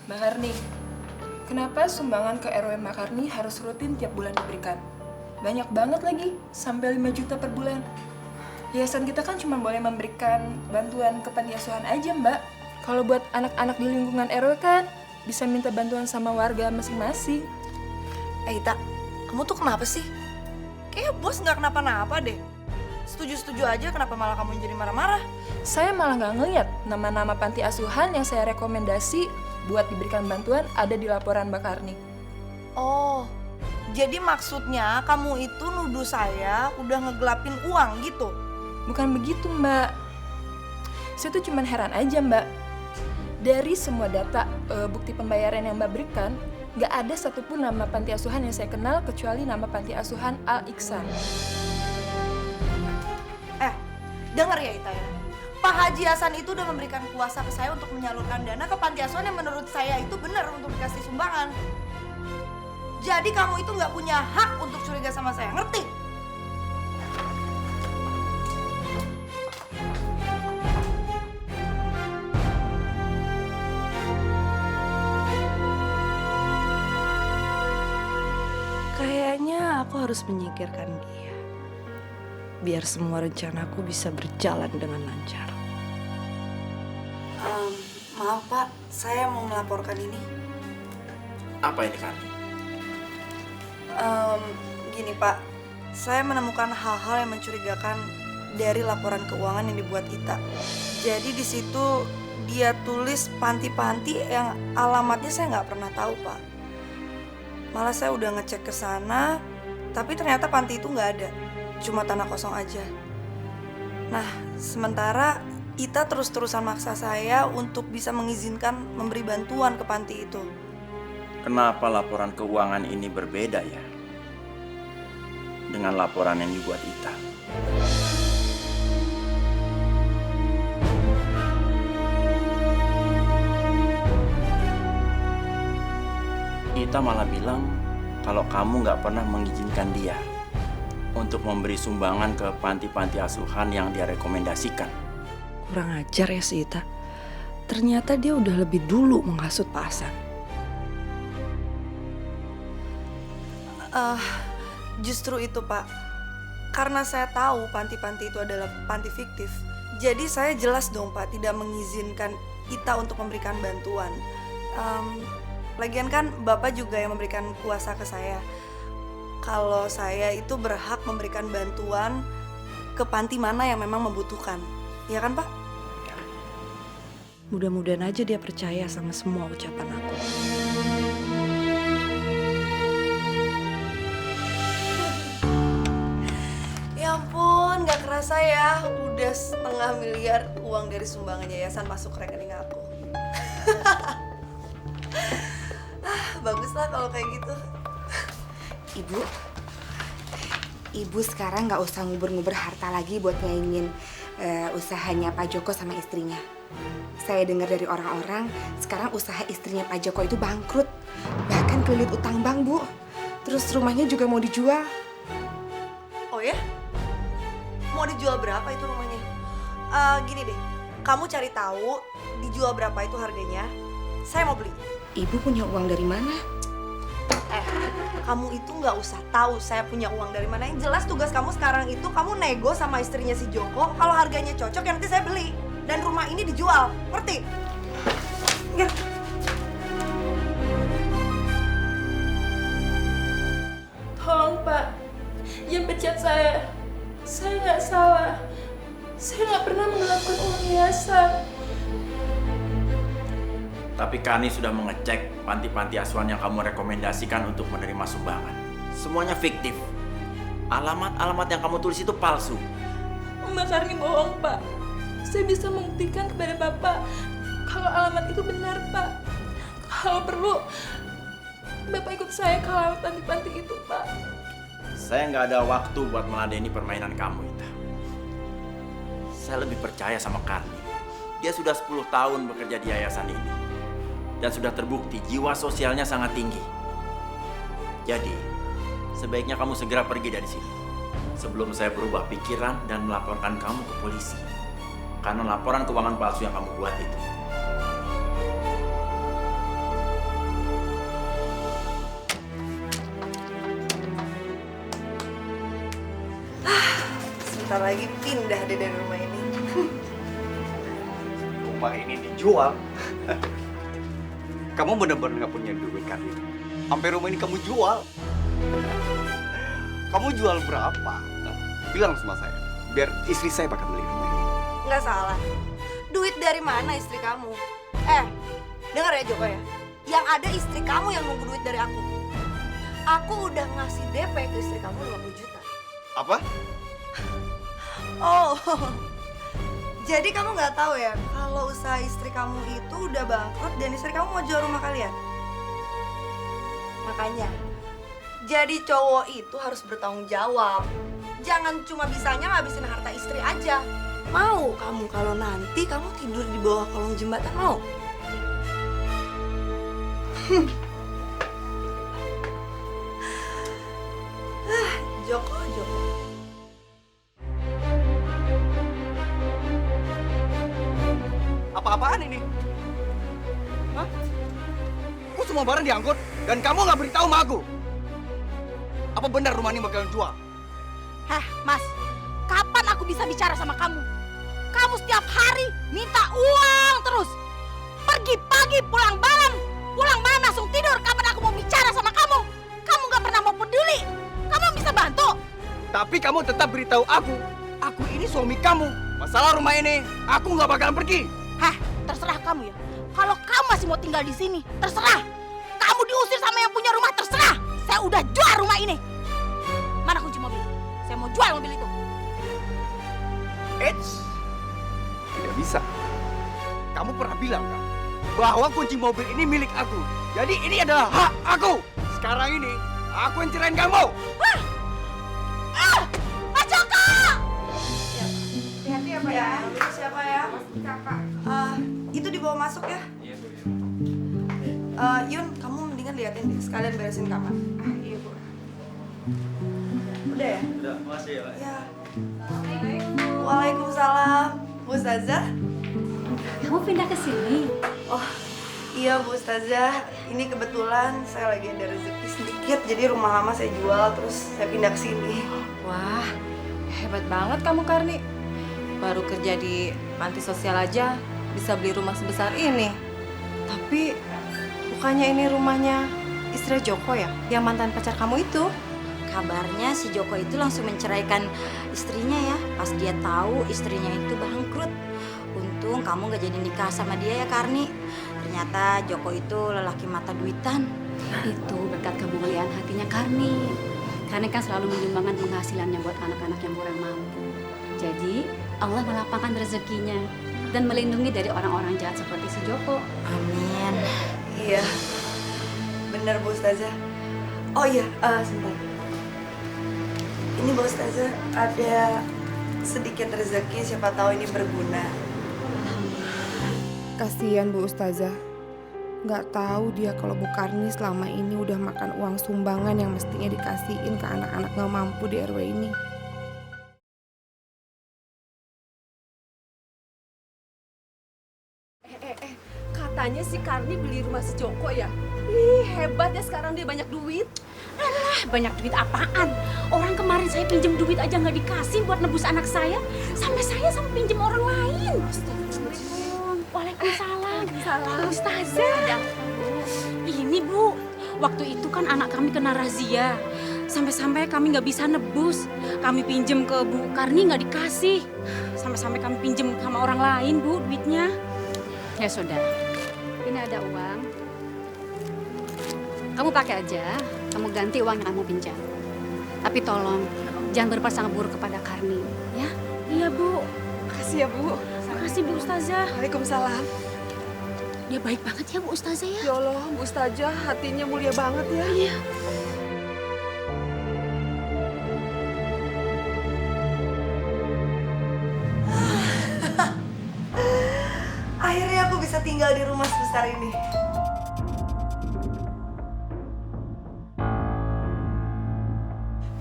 Mbak Karni, kenapa sumbangan ke RW Mbak Karni harus rutin tiap bulan diberikan? Banyak banget lagi, sampai 5 juta per bulan. Yayasan kita kan cuma boleh memberikan bantuan ke panti asuhan aja, Mbak. Kalau buat anak-anak di lingkungan RW kan bisa minta bantuan sama warga masing-masing. Ita, kamu tuh kenapa sih? Kayaknya bos nggak kenapa-napa deh. Setuju-setuju aja, kenapa malah kamu jadi marah-marah? Saya malah nggak ngeliat nama-nama panti asuhan yang saya rekomendasi buat diberikan bantuan ada di laporan Mbak Karni. Oh, jadi maksudnya kamu itu nuduh saya udah ngegelapin uang gitu? Bukan begitu, Mbak. Saya tuh cuman heran aja, Mbak. Dari semua data bukti pembayaran yang Mbak berikan, nggak ada satupun nama panti asuhan yang saya kenal kecuali nama panti asuhan Al Iksan. Dengar ya Ita ya, Pak Haji Hasan itu udah memberikan kuasa ke saya untuk menyalurkan dana ke panti asuhan yang menurut saya itu benar untuk dikasih sumbangan. Jadi kamu itu nggak punya hak untuk curiga sama saya, ngerti? Kayaknya aku harus menyingkirkan dia. Biar semua rencanaku bisa berjalan dengan lancar. Maaf Pak, saya mau melaporkan ini. Apa ini, Karni? Gini Pak, saya menemukan hal-hal yang mencurigakan dari laporan keuangan yang dibuat Ita. Jadi di situ dia tulis panti-panti yang alamatnya saya nggak pernah tahu Pak. Malah saya udah ngecek ke sana, tapi ternyata panti itu nggak ada, cuma tanah kosong aja. Nah, sementara Ita terus-terusan maksa saya untuk bisa mengizinkan memberi bantuan ke panti itu. Kenapa laporan keuangan ini berbeda ya dengan laporan yang dibuat Ita? Ita malah bilang kalau kamu nggak pernah mengizinkan dia untuk memberi sumbangan ke panti-panti asuhan yang dia rekomendasikan. Kurang ajar ya si Ita. Ternyata dia udah lebih dulu menghasut Pak Hasan. Justru itu Pak, karena saya tahu panti-panti itu adalah panti fiktif, jadi saya jelas dong Pak tidak mengizinkan Ita untuk memberikan bantuan. Lagian kan Bapak juga yang memberikan kuasa ke saya. Kalau saya itu berhak memberikan bantuan ke panti mana yang memang membutuhkan. Ya kan Pak? Mudah-mudahan aja dia percaya sama semua ucapan aku. Ya ampun, gak kerasa ya, udah 1,5 miliar uang dari sumbangan yayasan masuk ke rekening aku. Bagus lah kalau kayak gitu. Ibu sekarang nggak usah ngubur-ngubur harta lagi buat nyaingin usahanya Pak Joko sama istrinya. Saya dengar dari orang-orang sekarang usaha istrinya Pak Joko itu bangkrut, bahkan kelilit utang bank Bu. Terus rumahnya juga mau dijual. Oh ya? Mau dijual berapa itu rumahnya? Gini deh, kamu cari tahu dijual berapa itu harganya. Saya mau beli. Ibu punya uang dari mana? Kamu itu nggak usah tahu saya punya uang dari mana. Yang jelas tugas kamu sekarang itu kamu nego sama istrinya si Joko. Kalau harganya cocok ya nanti saya beli. Dan rumah ini dijual, ngerti? Ngerti? Tolong Pak, jangan pecat saya. Saya nggak salah. Saya nggak pernah menggelapkan uang yayasan. Tapi Kani sudah mengecek panti-panti asuhan yang kamu rekomendasikan untuk menerima sumbangan. Semuanya fiktif. Alamat-alamat yang kamu tulis itu palsu. Mbak Karni bohong, Pak. Saya bisa membuktikan kepada Bapak kalau alamat itu benar, Pak. Kalau perlu, Bapak ikut saya ke alamat panti-panti itu, Pak. Saya nggak ada waktu buat meladeni permainan kamu, Ita. Saya lebih percaya sama Karni. Dia sudah 10 tahun bekerja di yayasan ini. Dan sudah terbukti jiwa sosialnya sangat tinggi. Jadi, sebaiknya kamu segera pergi dari sini. Sebelum saya berubah pikiran dan melaporkan kamu ke polisi. Karena laporan keuangan palsu yang kamu buat itu. bentar lagi pindah deh dari rumah ini. Rumah ini dijual. Kamu bener-bener gak punya duit kan? Sampai rumah ini kamu jual. Kamu jual berapa? Bilang sama saya, biar istri saya bakal beli rumah ini. Nggak salah. Duit dari mana istri kamu? Dengar ya Joko ya. Yang ada istri kamu yang nunggu duit dari aku. Aku udah ngasih DP ke istri kamu 50 juta. Apa? Oh, jadi kamu nggak tahu ya kalau usaha istri kamu itu udah bangkrut dan istri kamu mau jual rumah kalian? Makanya, jadi cowok itu harus bertanggung jawab. Jangan cuma bisanya ngabisin harta istri aja. Mau kamu kalau nanti kamu tidur di bawah kolong jembatan, mau? Joko. Apa-apaan ini? Hah? Kok semua barang diangkut dan kamu nggak beritahu sama aku? Apa benar rumah ini bakal jual? Heh, Mas, kapan aku bisa bicara sama kamu? Kamu setiap hari minta uang terus. Pergi pagi, pulang malam langsung tidur. Kapan aku mau bicara sama kamu? Kamu nggak pernah mau peduli. Kamu bisa bantu? Tapi kamu tetap beritahu aku ini suami kamu. Masalah rumah ini, aku nggak bakalan pergi. Heh, terserah kamu ya. Kalau kamu masih mau tinggal di sini, terserah. Kamu diusir sama yang punya rumah, terserah. Saya udah jual rumah ini. Mana kunci mobil? Saya mau jual mobil itu. Eits, tidak bisa. Kamu pernah bilang kan bahwa kunci mobil ini milik aku. Jadi ini adalah hak aku. Sekarang ini aku yang cerain kamu. Mas Joko! Hati-hati ya Pak ya. Siapa ya? Itu dibawa masuk ya. Yun, kamu mendingan liatin deh, sekalian beresin kamar. Iya Bu. Udah ya? Udah, makasih ya, Pak. Ya. Waalaikumsalam. Bu Ustazah? Kamu pindah ke sini? Oh, iya Bu Ustazah. Ini kebetulan saya lagi ada rezeki sedikit, jadi rumah lama saya jual, terus saya pindah ke sini. Wah, hebat banget kamu Karni. Baru kerja di panti sosial aja bisa beli rumah sebesar ini. Tapi bukannya ini rumahnya istri Joko ya? Yang mantan pacar kamu itu? Kabarnya si Joko itu langsung menceraikan istrinya ya, pas dia tahu istrinya itu bangkrut. Untung kamu gak jadi nikah sama dia ya Karni. Ternyata Joko itu lelaki mata duitan. Itu berkat kemuliaan hatinya Karni. Karni kan selalu menyumbangkan penghasilannya buat anak-anak yang kurang mampu. Jadi Allah melapangkan rezekinya dan melindungi dari orang-orang jahat seperti si Joko. Amin. Iya, bener Bu Ustazah. Oh iya, sebentar. Ini Bu Ustazah, ada sedikit rezeki, siapa tahu ini berguna. Kasihan Bu Ustazah. Nggak tahu dia kalau Bu Karni selama ini udah makan uang sumbangan yang mestinya dikasihin ke anak-anak nggak mampu di RW ini. Katanya si Karni beli rumah si Joko ya? Ih, hebat ya sekarang dia banyak duit. Alah, banyak duit apaan? Orang kemarin saya pinjem duit aja nggak dikasih buat nebus anak saya. Sampai saya pinjem orang lain. Waalaikumsalam. Ustazah. Ini Bu, waktu itu kan anak kami kena razia. Sampai-sampai kami nggak bisa nebus. Kami pinjem ke Bu Karni nggak dikasih. Sampai-sampai kami pinjem sama orang lain Bu duitnya. Ya sudah, ini ada uang. Kamu pakai aja, kamu ganti uang yang kamu pinjam. Tapi tolong, jangan berprasangka buruk kepada Karni, ya? Iya Bu. Makasih ya Bu. Makasih Bu Ustazah. Waalaikumsalam. Dia baik banget ya Bu Ustazah ya. Ya Allah, Bu Ustazah hatinya mulia banget ya. Iya. Akhirnya aku bisa tinggal di rumah sebesar ini.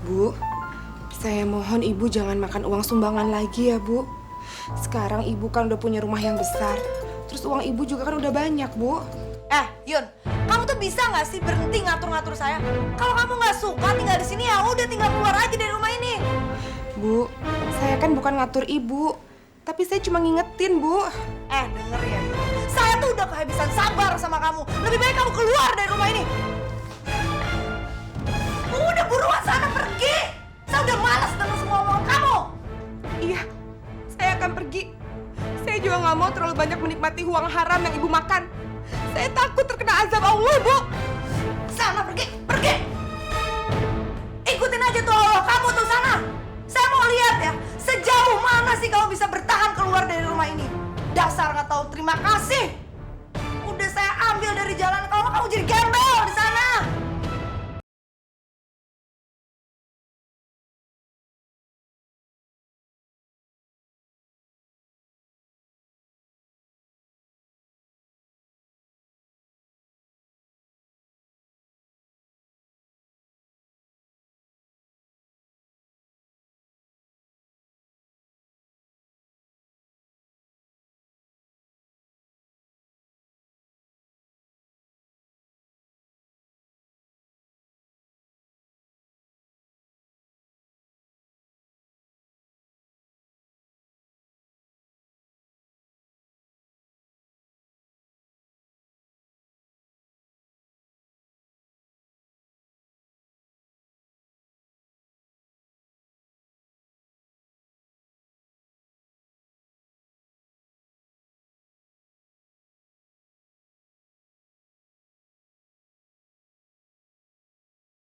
Bu, saya mohon Ibu jangan makan uang sumbangan lagi ya Bu. Sekarang Ibu kan udah punya rumah yang besar. Terus uang Ibu juga kan udah banyak Bu. Yun, kamu tuh bisa nggak sih berhenti ngatur-ngatur saya? Kalau kamu nggak suka tinggal di sini ya udah tinggal keluar aja dari rumah ini. Bu. Saya kan bukan ngatur ibu, tapi saya cuma ngingetin, Bu. Denger ya. Saya tuh udah kehabisan sabar sama kamu. Lebih baik kamu keluar dari rumah ini. Udah buruan sana pergi. Saya udah malas dengan semua omongan kamu. Iya, saya akan pergi. Saya juga nggak mau terlalu banyak menikmati uang haram yang ibu makan. Saya takut terkena azab Allah, Bu. Sana pergi, pergi. Ikutin aja tuh Allah kamu tuh sana. Saya mau lihat ya, sejauh mana sih kamu bisa bertahan keluar dari rumah ini. Dasar nggak tahu terima kasih.